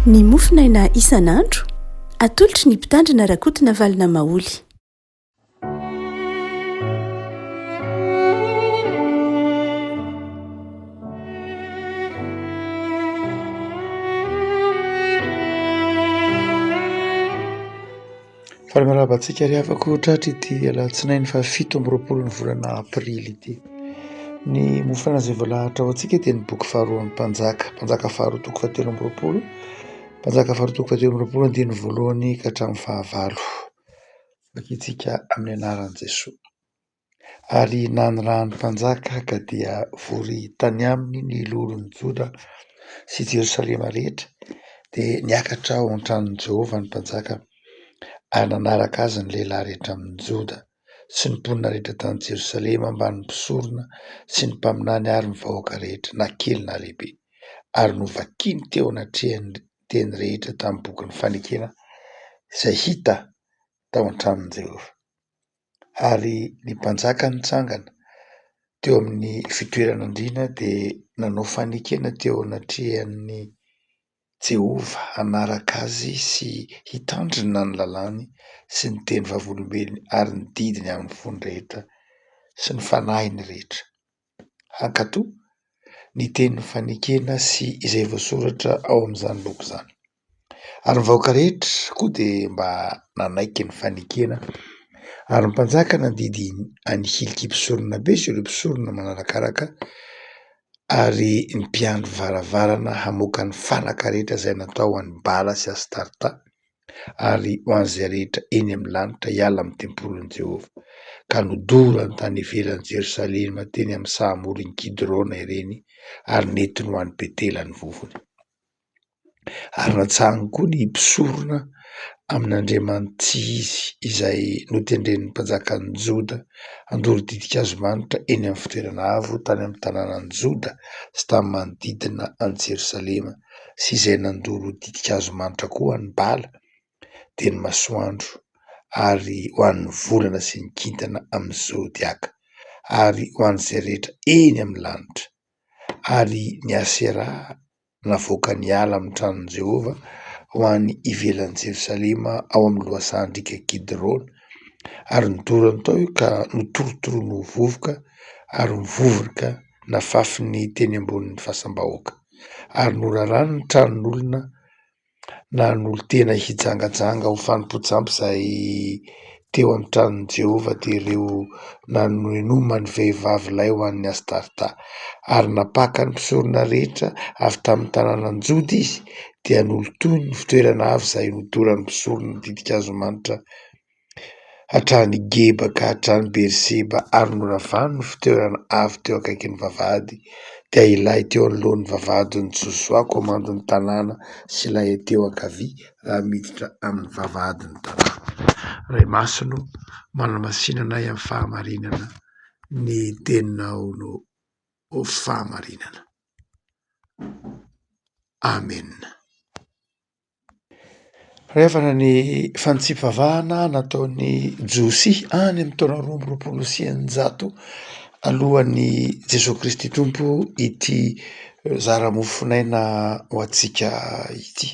Ny mofinaina isan'andro atolotry ny mpitandrina rakotina valina maoly. Fahamaraba-tsika ry havako tratra ity alatsinainy fa 7 ny volana aprily ity. Ny mofana izay voalahatra ao antsika dia ny boky faharoan'ny mpanjaka faharoa toko 17 mpanjaka faharoa toko 17 andiny voalohany ka hatramin'ny fahavalo. Vakitsika amin'ny anaran'i Jesoa. Ary nanirahan'ny mpanjaka ka dia vory tany aminy ny loron'i Joda sy Jerosalema rehetra dia niakatra ao an-tranon'i Jehovah ny mpanjaka ary nanaraka azy ny lehilahy rehetra amin'ny Joda sy ny mponina rehetra tany Jerosalema mba ny mpisorona sy ny mpaminany ary ny vahoaka rehetra na kely na lehibe, ary novakiany teo anatrehan'ny teny rehetra tamin'ny boky ny fanekena izay hita tao an-tranon'i Jehovah. Ary ny mpanjaka nitsangana teo amin'ny fitoeran'andriana dia nanao fanekena teo anatrehan'ny Jehovah hanaraka azy sy hitandrina ny lalàny sy ny teny vavolombelony ary ny didiny amin'ny fony rehetra sy ny fanahiny rehetra. Ankato ny teny fanekena sy izay voasoratra ao amin'izany boky izany. Ary ny vahoaka rehetra koa dia mba nanaiky ny fanekena ary ny mpanjaka nandidy anihiliky mpisorona be sy ireo mpisorona manarakaraka ary ny mpiandry varavarana hamoaka ny fanaka rehetra izay natao ho an'ny Bala sy Astarta ary ho an'izay rehetra eny amin'ny lanitra hiala amin'ny tempolin'i Jehovah, ka nodorany tany ivelan'i Jerosalema teny amin'ny sahamorin'i Kidrona ireny ary nentiny ho an'ny Betela ny vovony. Ary natsahany koa ny mpisorona amin'Andriamanitra izy izay notendren'ny mpanjakan'ny Joda handoro didin-kazo-manitra eny amin'ny fitoerana avo tany amin'ny tanànan'i Joda sy tamin'ny manodidina an'i Jerosalema sy izay nandoro didin-kazo-manitra koa an'ny Bala dia ny masoandro ary ho an'ny volana sy ny kintana amin'ny zodiaka ary ho an'izay rehetra eny amin'ny lanitra. Ary ny Asera navoaka ny ala amin'ny tranon'i Jehovah ho an'ny ivelan'i Jerosalema ao amin'ny lohasan-drika Kidrona ary nidorany tao io ka notorotorono vovoka ary nivovoka nafafin'ny teny ambonin'ny fahasambahoaka ary norarany ny tranon'olona na n'olo tena hijangajanga ho fanompoan-tsampy izay teo amin'ny tranon'i Jehovah dia ireo nanomany vehivavy lahy ho an'ny Astarta ary napaka ny mpisorona rehetra avy tamin'ny tanànan'i Joda izy dia nolotoiny ny fitoerana avo izay nodoran'ny mpisorona didin-kazo-manitra hatrany Geba ka hatrany Berseba ary noravany ny fitoerana avo teo akaikin'ny vavahady dia ilay teo anoloan'ny vavahadin'ny Josoa komandon'ny tanàna sy ilay teo ankavia raha miditra amin'ny vavahadin'ny tanàna. Ray Masino manamasinana amin'ny fahamarinana ny teninao no fahamarinana. Amen. Rehefana ny fantsipavahana nataon'ny Josia any amin'ny taona 2026 alohan'ny Jesosy Kristy Tompo ity zara-mofinaina ho antsika ity.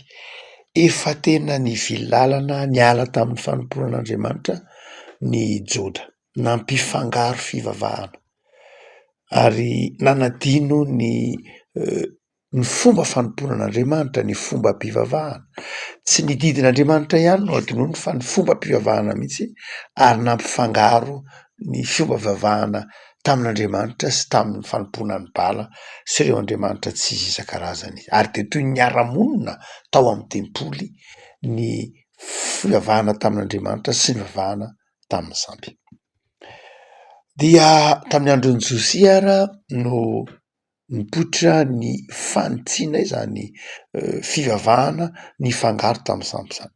Efa tena nivilalana niala tamin'ny fanompoan'Andriamanitra ny Joda, nampifangaro fivavahana ary nanadino ny fomba fanompoan'Andriamanitra, ny fomba mpivavahana. Tsy ny didin'Andriamanitra ihany no adinoiny fa ny fomba mpivavahana mihitsy ary nampifangaro ny fomba fivavahana tamin'Andriamanitra sy tamin'ny fanompoanan'ny Bala sy ireo andriamanitra tsy isan-karazany. Ary dia toy ny ara-monina tao amin'ny tempoly ny fivavahana tamin'Andriamanitra sy ny fivavahana tamin'ny samby. Dia tamin'ny andron'i Josia ara no nipoitra ny fanitsiana izany fivavahana ny fangaro tamin'ny samby izany.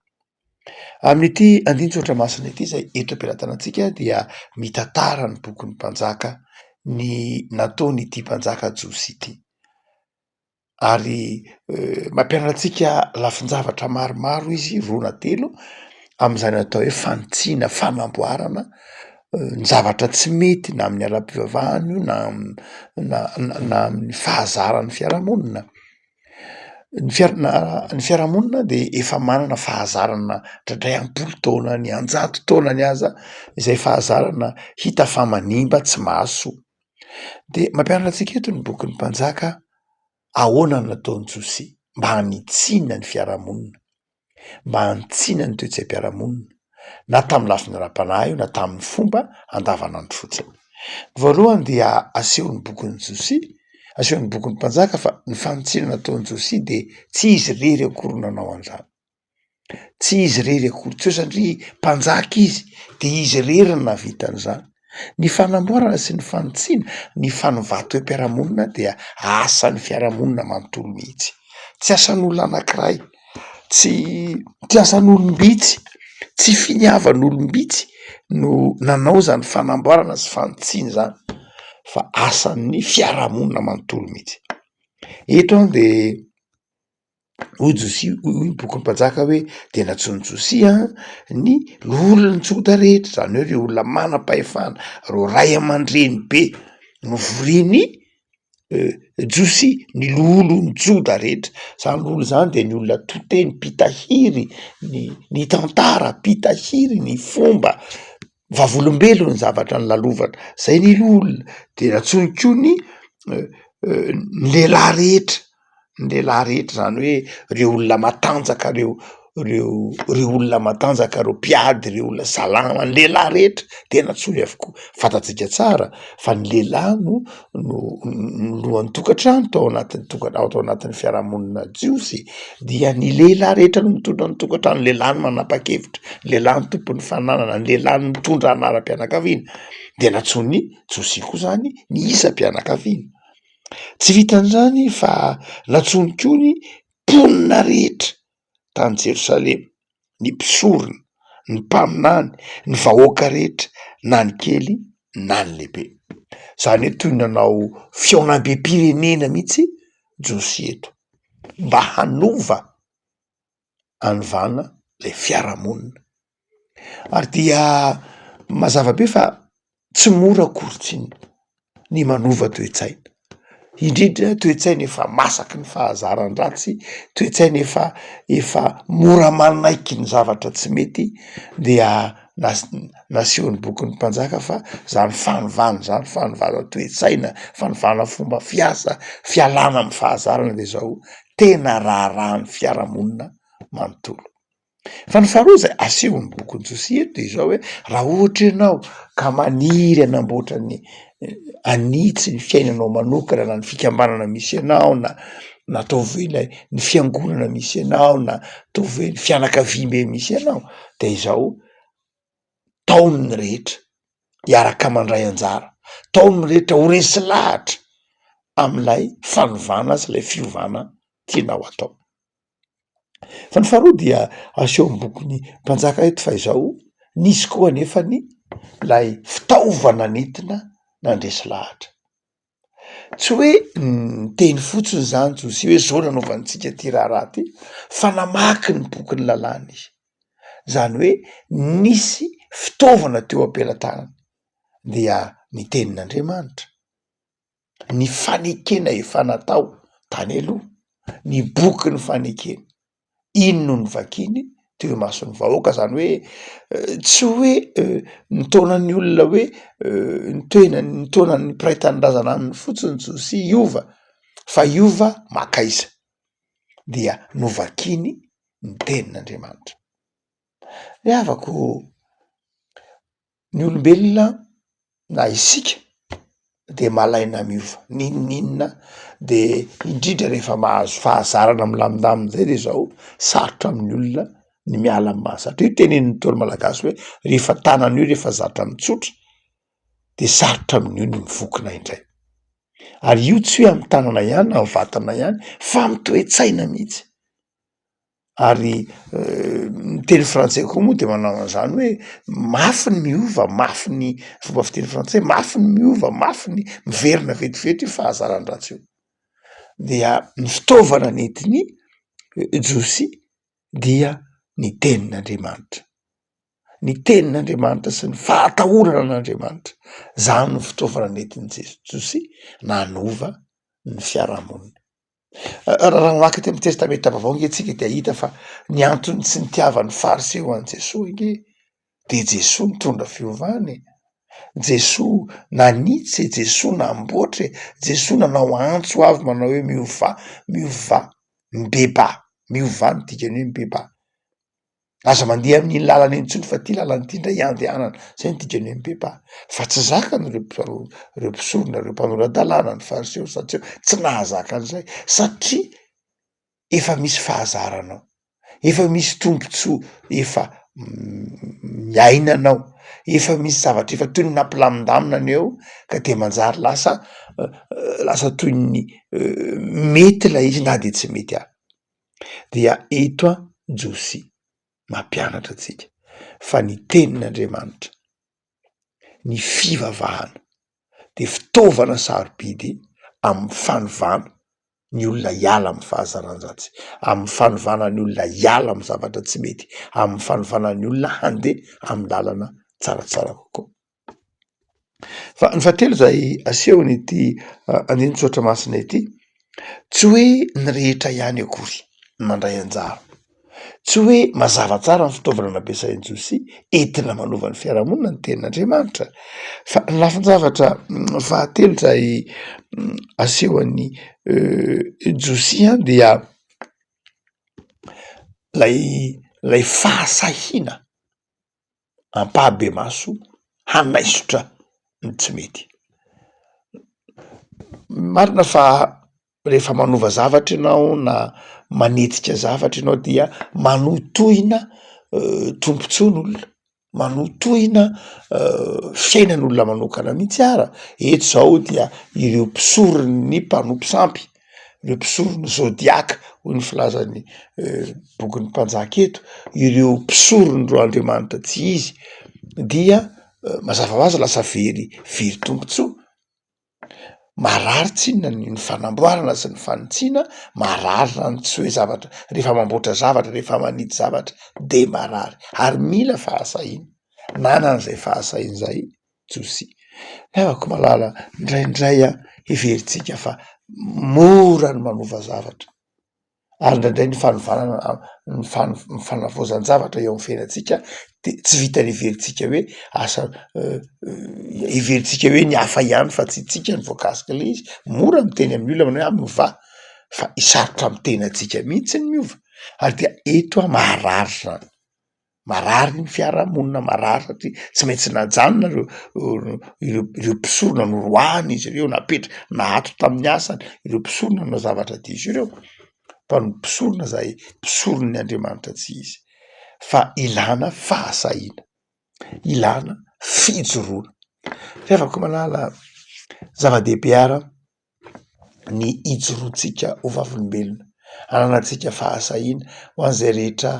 Amin'ity andin-tsotra masina ity izay eto am-pelatanantsika dia mitantara ny bokin'ny mpanjaka ny nataony ity mpanjaka Josia ity. Ary mampianatra antsika lafin-javatra maromaro izy, 2 amin'izany atao hoe fanitsiana, fanamboarana ny zavatra tsy mety na amin'ny alam-pivavahana io na amin'ny fahazaran'ny fiarahamonina. Ny fiarahamonina de efa manana fahazarana dradray ampolo taona ny anjato taona ny aza izay fahazarana hita fa manimba tsy mahasoa. De mampianatra antsika eto ny bokin'ny mpanjaka ahoana no nataon'i Josia mba hanitsinina ny fiarahamonina, mba hanitsinina ny toe-tsaim-piarahamonina, na tamin'ny lafiny ara-panahy io na tamin'ny fomba andavanandro fotsiny. Voalohany dia asehon'ny bokin'ny Josia, asehon'ny bokin'ny mpanjaka fa ny fanitsinana nataon'i Josia de tsy izy rery akory nanao an'izany. Tsy izy rery akory, tsy hoe satria mpanjaka izy de izy rery no nahavita an'izany. Ny fanamboarana sy ny fanitsiana, ny fanovà toe-piarahamonina dia asan'ny fiarahamonina manontolo mihitsy. Tsy asan'olona anankiray, tsy asan'olom-bitsy, tsy finiavan'olom-bitsy no nanao zany fanamboarana sy fanitsiana zany, fa asan'ny fiarahamonina manontolo mihitsy. Eto de hoy Josia, hoy bokin'ny mpanjaka hoe de natsoin'i Josia ny olon-tsoda rehetra, zany hoe reo olona manam-pahefana, reo ray aman-dreny be novoriany Josia, ny olon-tsoda rehetra. Zany olo zany de ny olona toteny mpitahiry ny tantara, mpitahiry ny fomba vavolombelony ny zavatra ny lalovatra, zay ny olona. De natsoiny koa ny lehilahy rehetra, ny lehilahy rehetra zany hoe reo olona matanjaka, reo olona matanjaka, reo mpiady, reo olona salama, ny lehilahy rehetra de natsoiny avokoa. Fantatsika tsara fa ny lehilahy no lohan'ny tokantrano tao anatin'ny fiarahamonina jiosy, dia ny lehilahy rehetra no mitondra ny tokantrano, ny lehilahy no manapa-kevitra, ny lehilahy ny tompon'ny fananana, ny lehilahy no mitondra anaram-pianakaviana. De natsoiny Josia koa zany ny isam-pianakaviana. Tsy vitan'izany fa natsoiny koa ny mponina rehetra tany Jerosalema, ny mpisorona, ny mpaminany, ny vahoaka rehetra, na ny kely na ny lehibe. Zany hoe toy nanao fiaonam-be-pirenena mihitsy Josia eto, mba hanova hanovana lay fiarahamonina. Ary dia mazava be fa tsy mora akory ny manova toe-tsaina, indrindra toe-tsaina efa masaky ny fahazaran-dratsy, toe-tsaina efa mora manaiky ny zavatra tsy mety, dia nasehon'ny bokin'ny mpanjaka fa zany fanovana zany, fanovana toe-tsaina, fanovana fomba fiasa, fialana amin'ny fahazarana de zao tena raharahan'ny fiarahamonina manontolo. Fa ny faharoa zay asehon'ny bokin'ny Josia de zao hoe raha ohatra ianao ka maniry hanamboatra ny anitsy ny fiainanao manokana, na ny fikambanana misy ianao, na ataovy hoe ny fiangonana misy ianao, na ataovy hoe ny fianakaviam-be misy ianao, de izao taon'ny rehetra hiaraka mandray anjara, taon'ny rehetra ho resy lahatra amin'ilay fanovana sy lay fiovana tianao atao. Fa ny faharoa dia asehon'ny bokin'ny mpanjaka eto fa izao nisy koa nefany lay fitaovana nentina nandresy lahatra. Tsy hoe teny fotsiny zany Josia hoe zao nanaovantsika ty raharaha ty, fa namaky ny boky ny lalàna izy. Zany hoe nisy fitaovana teo am-pelantanany, dia ny tenin'Andriamanitra, ny fanekena efa natao tany aloha, ny boky ny fanekena, iny no novakiny teo imason'ny vahoaka. Zany hoe tsy hoe ny taonan'ny olona hoe ny taonan'ny mpiray tanindrazana aminy fotsiny Josia iova, fa iova makaiza, dia novakiny ny tenin'Andriamanitra. Riavako, ny olombelona na isika de malaina miova ninninna, de indrindra rehefa mahazo fahazarana milamindamina zay de zao sarotra amin'ny olona ny miala amin'ny mahazatra. Io tenenin'ny Ntaolo malagasy hoe rehefa tanana io rehefa zatra mitsotra de sarotra amin'io ny mivokona indray. Ary io tsy hoe amin'ny tanana ihany na amin'ny vatana ihany fa amin'ny toe-tsaina mihitsy. Ary ny teny frantsay koa moa de manao an'izany hoe mafy ny miova, mafy ny fomba fiteny frantsay, mafy ny miova, mafy ny miverina vetivety io fahazaran-dratsy io. Dia ny fitaovana nentin'ny Josia dia ny tenin'Andriamanitra, ny tenin'Andriamanitra sy ny fahatahorana an'Andriamanitra. Zany ny fitaovana nentin'ny Josia nanova ny fiarahamonina. raha maky ty amy testamenta vaovao nge tsika de hita fa ny antony tsy nitiavany fariseo an Jesosy nge de Jesosy nitondra fiovany, Jesosy nanitsy, Jesosy namboatra, Jesosy nanao antso avy manao hoe miova mibeba, miova ny dikany hoe mibeba, aza mandeha amin'iny lalana iny ntsony fa ty lalany ty ndray andehanana, zay ny dikany hoe mibeba. Fa tsy zakany reo mpisorona, reo mpanora-dalàna ny fariseo satria tsy nahazaka an'izay satria efa misy fahazaranao, efa misy tombontsoa efa miainanao, efa misy zavatra efa toy ny nampilamindamina aneo ka de manjary lasa toy ny mety la izy na de tsy mety ary. Dia eto a Josy mampianatra atsika fa ny tenin'Andriamanitra, ny fivavahana de fitaovana sarobidy amin'ny fanovana ny olona hiala amin'ny fahazaran-dratsy, amin'ny fanovana ny olona hiala amin'ny zavatra tsy mety, amin'ny fanovana ny olona handeha amin'ny lalana tsaratsara kokoa. Fa ny fahatelo zay asehony ity andiny tsotra masina ity, tsy hoe ny rehetra ihany akory mandray anjara, tsy hoe mazava tsara ny fitaovana nampiasain'i Josy entina manova ny fiarahamonina ny tenin'Andriamanitra, fa ny lafin-javatra fahatelo zay asehoan'ny Josy dia lay fahasahina ampahabe maso hanaisotra ny tsy mety. Marina fa rehefa manova zavatra ianao na manetika zavatra ianao dia manotohina tombontsoan'olona, manotohina fiainan'olona manokana mihitsy ara. Eto zao dia ireo mpisorony mpanompo sampy, ireo mpisorony zodiaka hoy ny filazan'ny bokin'ny mpanjaka eto, ireo mpisorony ro Andriamanitra tsy izy dia mazava hoazy lasa very tombontsoa. Marary tsinona ny fanamboarana sy ny fanitsiana, marary na ny tsy hoe zavatra rehefa mamboatra zavatra, rehefa manity zavatra de marary, ary mila fahasahina. Nanan'izay fahasahina zay Josy. Afaka malala indraindray heveritsika fa mora ny manova zavatra, ary indraindray ny fanovanana ny fanavaozan-javatra eo amin'ny fiainantsika de tsy vitan'ny heveritsika hoe asa heveritsika hoe ny hafa ihany fa tsy tsika ny voakasika le izy. Mora miteny amin'ny olona manao hoe miova, fa hisarotra amy tenantsika mihitsy ny miova. Ary dia eto marary zany, marary ny fiarahamonina, marary satria tsy maintsy najanona ireo mpisorona noroahany izy ireo, nahato tamin'ny asany ireo mpisorona nanao zavatra diso ireo, fa ny mpisorona zay mpisoron'ny Andriamanitra tsy izy, fa ilana fahasahina, ilana fijoroana. Fiavako malala zava-dehibe ara ny ijoroantsika ho vavolombelona, ananatsika fahasahina ho an'izay rehetra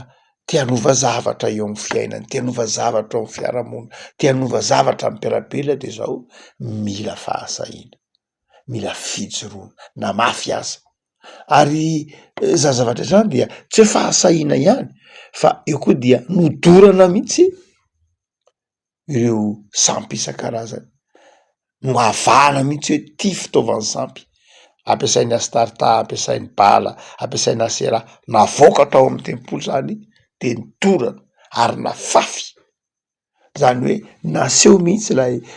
te hanova zavatra eo amin'ny fiainany, te hanova zavatra eo amin'ny fiarahamonina, te hanova zavatra amin'ny mpiarabelona de zao mila fahasahina, mila fijoroana na mafy aza. Ary za zavatra zany dia tsy hoe fahasahina ihany fa eo koa dia nodorana mihitsy ireo sampy isan-karazany, no avahana mihitsy hoe ty fitaovan'ny sampy, ampiasain'ny Astarta, ampiasain'ny Bala, ampiasain'ny Asera, navoaka tao amin'ny tempolo zany de nidorana ary nafafy, zany hoe naseho mihitsy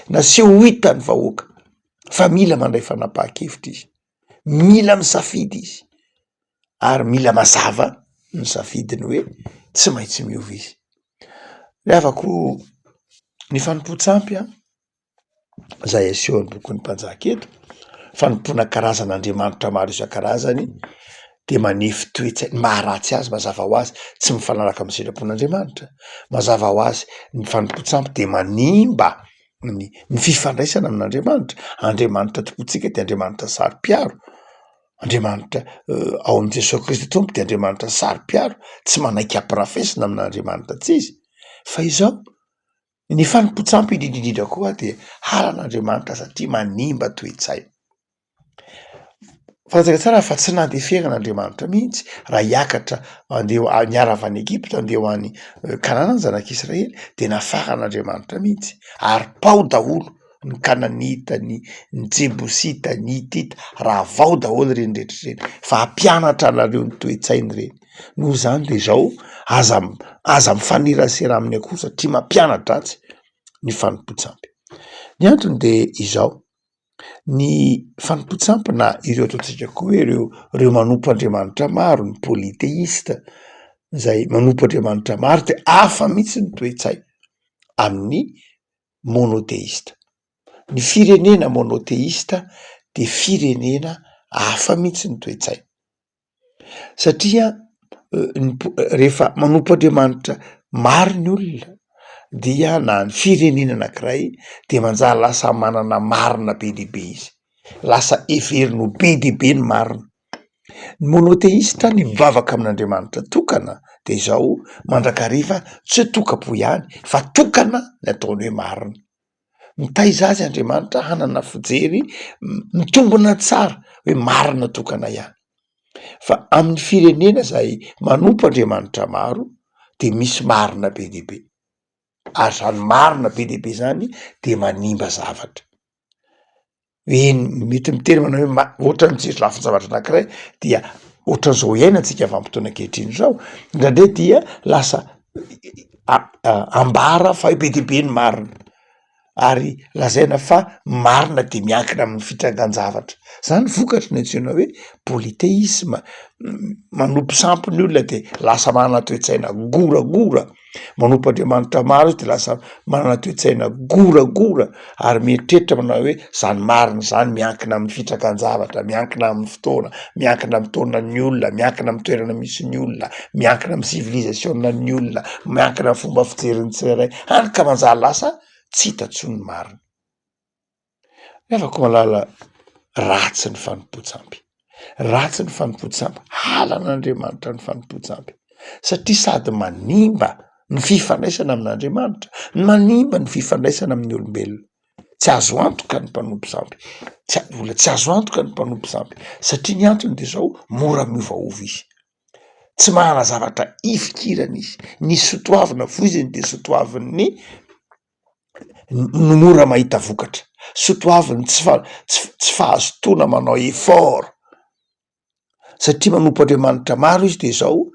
naseho hitany vahoaka fa mila mandray fanapahan-kevitra izy, mila misafidy izy, ary mila mazava ny safidiny hoe tsy maintsy miova izy. Lehavako ny fanompo-tsampy zay aseho ny bokon'ny mpanjaka eto, fanompoana karazan'Andriamanitra maro isan-karazany de manefy toe-tsaina maharatsy azy, mazava ho azy tsy mifanaraka amin'ny sitrapon'Andriamanitra, mazava ho azy ny fanompo-tsampy de manimba ny fifandraisana amin'Andriamanitra. Andriamanitra tokontsika de Andriamanitra saro-piaro, Andriamanitra ao amin'i Jesosy Kristy tompo de Andriamanitra saro-piaro, tsy manaiky ampirafesina amin'Andriamanitra tsy izy, fa izao ny fanompo-tsampy indrindrindrindra koa de halan'Andriamanitra satria manimba toe-tsaina. Fantatsika tsara fa tsy nandeha fiaignan'Andriamanitra mihitsy raha hiakatra andeha niara avy any Egipta andeha ho any Kanana ny zanak'Israely de nafaran'Andriamanitra mihitsy, ary pao daholo ny Kananita, ny Jebosita, ny Hitita, raha vao daholo reny rehetra reny, fa hampianatra anareo ny toe-tsainy reny. Noho zany de zao aza mifanerasera aminy akoho satria mampianatra azy ny fanompontsampy. Ny antony de izao, ny fanompontsampy na ireo ataontsika koa hoe reo manompo Andriamanitra maro, ny polythéiste, zay manompo Andriamanitra maro de hafa mihitsy ny toe-tsay amin'ny monothéiste. Ny firenena monothéiste de firenena hafa mihitsy ny toe-tsay satria rehefa manompo Andriamanitra maro ny olona dia na ny firenena anankiray de manjary lasa manana marina be dehibe izy, lasa heverina ho be dehibe ny marina. Ny monothéiste ny mivavaka amin'Andriamanitra tokana de zao mandrakariva tsy tokapo ihany fa tokana ny ataony hoe marina. Mitaiza azy Andriamanitra hanana fijery mitombona tsara hoe marina tokana ihany. Fa amin'ny firenena zay manompo Andriamanitra maro de misy marina be dehibe, ary zany marina be dehibe zany de manimba zavatra. Mety miteny manao hoe ohatra mijery lafin-zavatra anankiray dia ohatran'izao iainantsika vanim-potoana ankehitriny zao, indraindray dia lasa ambara fa be dehibe ny marina, ary lazaina fa marina de miankina amin'ny fitrangan-javatra. Zany vokatry ny antsoina hoe polythéisme. Manompo sampy ny olona de lasa manana toe-tsaina goragora, manompo Andriamanitra maro izy de lasa manana toe-tsaina goragora, ary mieritreritra manao hoe zany marina zany miankina amin'ny fitrangan-javatra, miankina amin'ny fotoana, miankina amin'ny taonan'ny olona, miankina amin'ny toerana misy ny olona, miankina amin'ny civilisationn'ny olona, miankina amin'ny fomba fijeriny tsirairay, hany ka manjary lasa tsy hita intsony ny marina. Afaka malala ratsy ny fanompontsampy. Ratsy ny fanompontsampy, halan'Andriamanitra ny fanompontsampy satria sady manimba ny fifandraisana amin'Andriamanitra, manimba ny fifandraisana amin'ny olombelona. Tsy azo antoka ny mpanompo sampy, tsy azo antoka ny mpanompo sampy satria ny antony de zao mora miovaova izy, tsy manana zavatra ifikirana izy, ny sotoavina foiziny de sotoaviny ny mora mahita vokatra, sotoaviny tsy fahazotoana manao effort satria manompo Andriamanitra maro izy de zao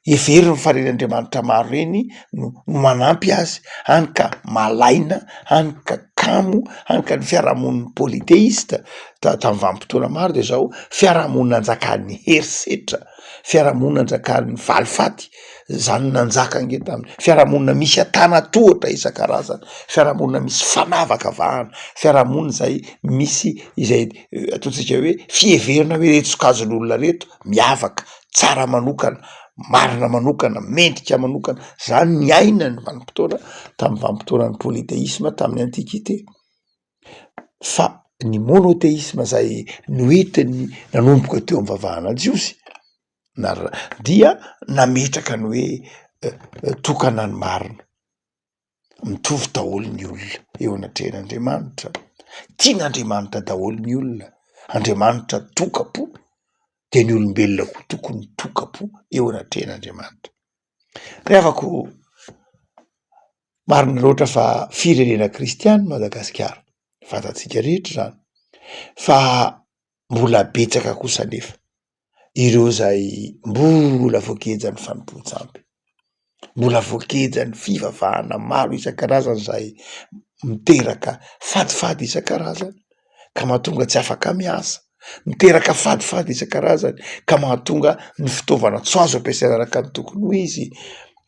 heveriny fa reny Andriamanitra maro reny no manampy azy, hany ka malaina, hany ka kamo, hany ka ny fiarahamoniny polythéiste tamin'ny vanim-potoana maro de zao fiarahamonina anjakan'ny herisetra, fiarahamonina anjakan'ny valifaty, zany nanjaka ange taminy, fiarahamonina misy atana-tohatra isan-karazany, fiarahamonina misy fanavakavahana, fiarahamonina zay misy izay ataontsika hoe fiheverina hoe reto sokajin'olona reto miavaka, tsara manokana, marina manokana, mendrika manokana. Zany ny aina ny vanim-potoana tamin'ny vanim-potoanan'ny polythéisme tamin'ny antikité. Fa ny monothéisme zay noentiny nanomboka teo amin'ny vavahana jiosy dia nametraka ny hoe tokana ny marina, mitovy daholo ny olona eo anatrehan'Andriamanitra, tian'Andriamanitra daholo ny olona, Andriamanitra tokapo de ny olombelona koa tokony tokapo eo anatrehan'Andriamanitra. Rehafako marina loatra fa firenena kristiana Madagasikara, fantatsika rehetra zany, fa mbola betsaka kosa nefa ireo zay mbola voakejany fanompontsampy, mbola voakejany fivavahana maro isan-karazany zay miteraka fadifady isan-karazany ka mahatonga tsy afaka miasa, miteraka fadifady isan-karazany ka mahatonga ny fitaovana tsy azo ampiasaina araka ny tokony ho izy,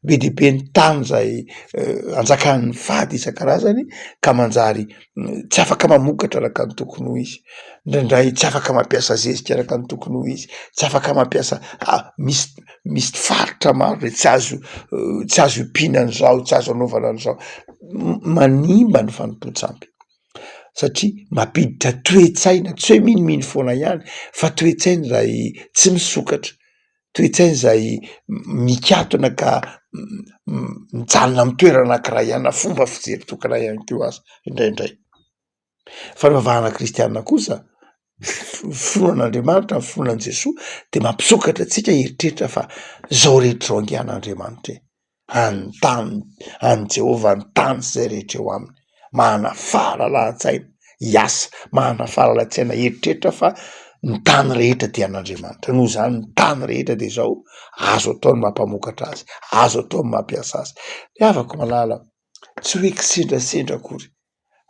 be dehibe ny tany zay anjakan'ny fady isan-karazany ka manjary tsy afaka mamokatra araka ny tokony ho izy, indraindray tsy afaka mampiasa zezika araka ny tokony ho izy, tsy afaka mampiasa misy faritra maro re tsy azo ipina an'izao, tsy azo anaovana an'izao. Manimba ny fanompontsampy satria mampiditra toe-tsaina, tsy hoe miniminy foana ihany fa toe-tsaina zay tsy misokatra, toe-tsaina zay mikatona ka mijanona amin'ny toerana anankiray ihany na fomba fijery tokana ihany keo aza indraindray. Fa ny vavahana kristianina kosa, finoan'Andriamanitra, finoan'i Jesoa de mampisokatra antsika heritreritra fa zao rehetra zao angian'Andriamanitra any tany, any Jehova ny tany sy zay rehetra eo aminy, mahana fahalalan-tsaina, hiasa, manana fahalalan-tsaina eritreritra fa ny tany rehetra dia an'Andriamanitra. Noho izany ny tany rehetra dia zao azo atao ny mampamokatra azy, azo atao ny mampiasa azy. Le afaka malala tsy hoe kisendrasendra akory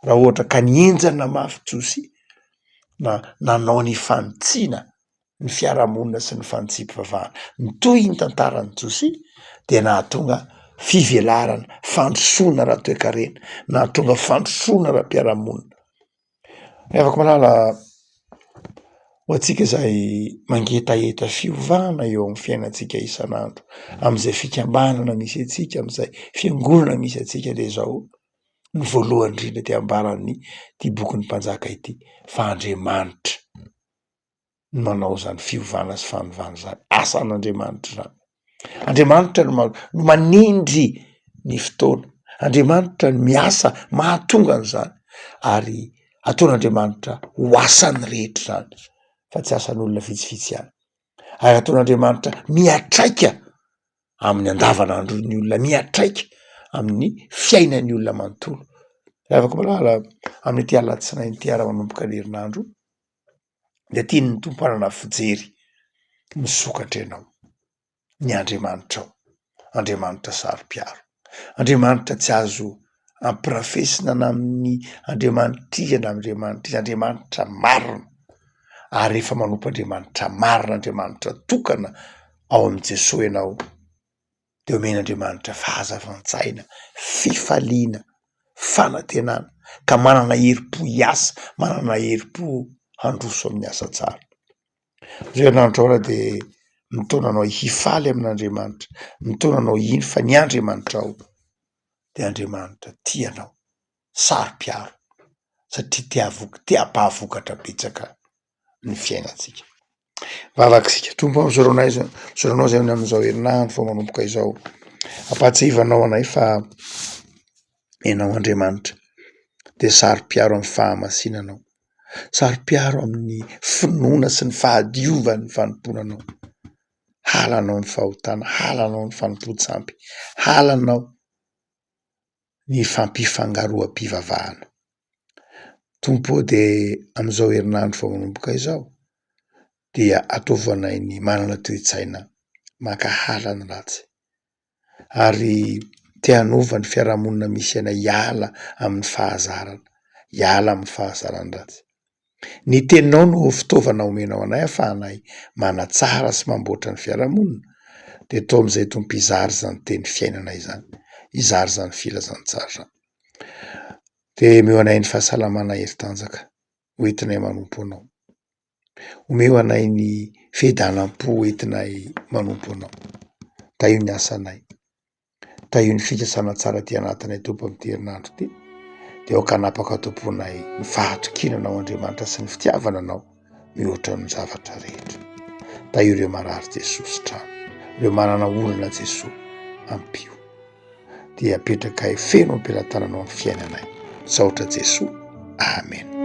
raha ohatra ka nienjana mafy Josy na nanao ny fanitsiana ny fiarahamonina sy ny fanitsiam-pivavahana toy ny tantaran'ny Josy dia nahatonga fivelarana, fandrosoana raha toe-karena, nahatonga fandrosoana raha-piarahamonina. Afaka malala ho antsika izay mangetaheta fiovana eo amin'ny fiainantsika isan'andro, amin'izay fikambanana misy antsika, amin'izay fiangonana misy antsika dia zao ny voalohany indrindra dia ambaran'ny ty bokin'ny mpanjaka ity fa Andriamanitra no manao zany fiovana sy fanovana zany, asan'Andriamanitra zany. Andriamanitra no manindry ny fotoana, Andriamanitra no miasa mahatonga an'izany ary ataon'Andriamanitra ho asan'ny rehetra zany fa tsy asan'olona vitsivitsy ihany. Ary ataon'Andriamanitra miatraika amin'ny andavanandron'ny olona, miatraika amin'ny fiainan'ny olona manontolo. Afaka malala amin'ity alatsinainy ity ara manomboka ny herinandro dia tiany ny tompo hanana fijery misokatra ianao ny Andriamanitra ao, Andriamanitra saro-piaro, Andriamanitra tsy azo ampirafesina na amin'ny Andriamanitria na Andriamanitria, Andriamanitra marina ary rehefa manompo Andriamanitra marina, Andriamanitra tokana ao amin'i Jesosy ianao dia omen'Andriamanitra fahazavantsaina, fifaliana, fanantenana ka manana herim-po hiasa, manana herim-po handroso amin'ny asa tsara. Zay herinandro ao dia mitaonanao hifaly amin'Andriamanitra, mitaonanao iny fa ny Andriamanitra ao dia Andriamanitra tianao, saro-piaro satria te-hampahavoka betsaka ny fiainantsika. Vavakisika tompo mizoranao zay amin'izao herinandro fa manomboka izao, ampatsivanao anay fa ianao Andriamanitra dia saro-piaro amin'ny fahamasinanao, saro-piaro amin'ny finoana sy ny fahadiovan'ny fanomponanao, halanao ny fahotana, halanao ny fanompo-tsampy, halanao ny fampifangaroam-pivavahana. Tompo dia amin'izao herinandro fa manomboka izao dia ataovanay ny manana toe-tsaina maka ny ratsy ary te hanova ny fiarahamonina misy anay hiala amin'ny fahazarana, hiala amin'ny fahazarana ratsy. Ny teninao no fitaovana omenao anay ahafahanay manatsara sy mamboatra ny fiarahamonina dia tao amin'izay tompo izary zany teny fiainana izany, izary zany filazantsara zany. Dia omeo anay ny fahasalamana heri-tanjaka hoentinay manompo anao, omeo anay ny fiadanam-po hoentinay manompo anao. Taio ny asanay, taio ny fikasana tsara ty anatinay tompo amin'ity herinandro ty dia aoka hanapaka tomponay ny fahatokinanao Andriamanitra sy ny fitiavana anao mihoatra ny zavatra rehetra. Taio ireo marary Jesosy trano, ireo manana olana Jesosy ampio dia apetraka feno ampelantananao ny fiainanay, saotra Jesosy. Amen.